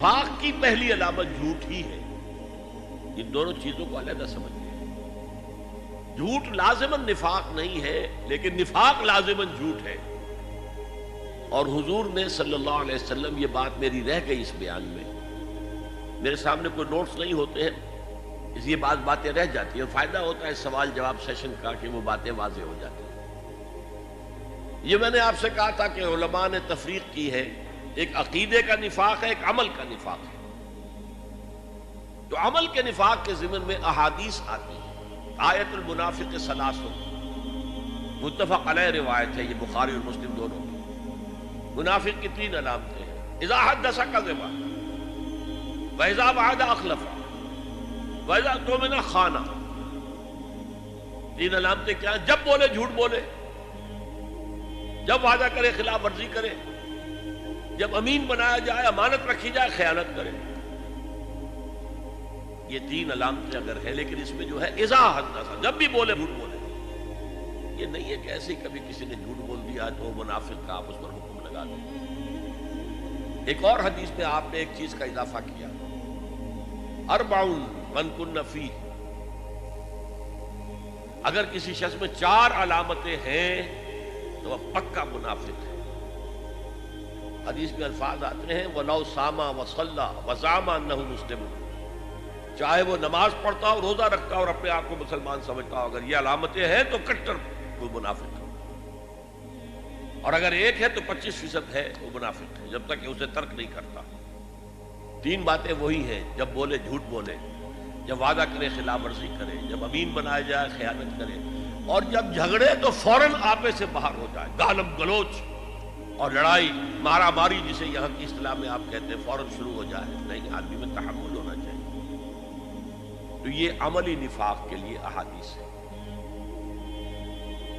نفاق کی پہلی علامت جھوٹ ہی ہے۔ ان دونوں چیزوں کو علیحدہ سمجھیں۔ جھوٹ لازماً نفاق نہیں ہے، لیکن نفاق لازماً جھوٹ ہے۔ اور حضور نے صلی اللہ علیہ وسلم، یہ بات میری رہ گئی اس بیان میں، میرے سامنے کوئی نوٹس نہیں ہوتے ہیں، اس لیے بعض باتیں رہ جاتی ہیں۔ فائدہ ہوتا ہے سوال جواب سیشن کا کہ وہ باتیں واضح ہو جاتی ہیں۔ یہ میں نے آپ سے کہا تھا کہ علماء نے تفریق کی ہے، ایک عقیدے کا نفاق ہے، ایک عمل کا نفاق ہے۔ تو عمل کے نفاق کے ضمن میں احادیث آتی ہیں۔ آیت المنافق ثلاث، متفق علیہ روایت ہے، یہ بخاری اور مسلم دونوں میں۔ منافق کی تین علامتیں ہیں: اذا حدث کذب، واذا وعد اخلف، واذا اؤتمن خان۔ تین علامتیں کیا ہیں؟ جب بولے جھوٹ بولے، جب وعدہ کرے خلاف ورزی کرے، جب امین بنایا جائے امانت رکھی جائے خیانت کرے۔ یہ تین علامتیں اگر ہے، لیکن اس میں جو ہے اذا حدث، جب بھی بولے جھوٹ بولے۔ یہ نہیں ہے کہ ایسے ہی کبھی کسی نے جھوٹ بول دیا تو وہ منافق کا آپ اس پر حکم لگا دیں۔ ایک اور حدیث میں آپ نے ایک چیز کا اضافہ کیا: اربعون من کن فیہ، اگر کسی شخص میں چار علامتیں ہیں تو وہ پکا منافق ہے۔ حدیث میں الفاظ آتے ہیں وَلَوْ صَامَ وَصَلَّى وَزَعَمَ أَنَّهُ مُسْلِمٌ، چاہے وہ نماز پڑھتا ہو، روزہ رکھتا ہو اور اپنے آپ کو مسلمان سمجھتا ہو، اگر یہ علامتیں ہیں تو کٹر وہ منافق ہے۔ اور اگر ایک ہے تو 25% ہے وہ منافق ہے، جب تک کہ اسے ترک نہیں کرتا۔ تین باتیں وہی ہیں: جب بولے جھوٹ بولے، جب وعدہ کرے خلاف ورزی کرے، جب امین بنایا جائے خیانت کرے، اور جب جھگڑے تو فوراً آپے سے باہر ہو جائے، گالم گلوچ اور لڑائی مارا ماری جسے یہاں کی اصطلاح میں آپ کہتے ہیں، فوراً شروع ہو جائے۔ نہیں، آدمی میں تحمل ہونا چاہیے۔ تو یہ عملی نفاق کے لیے احادیث ہے۔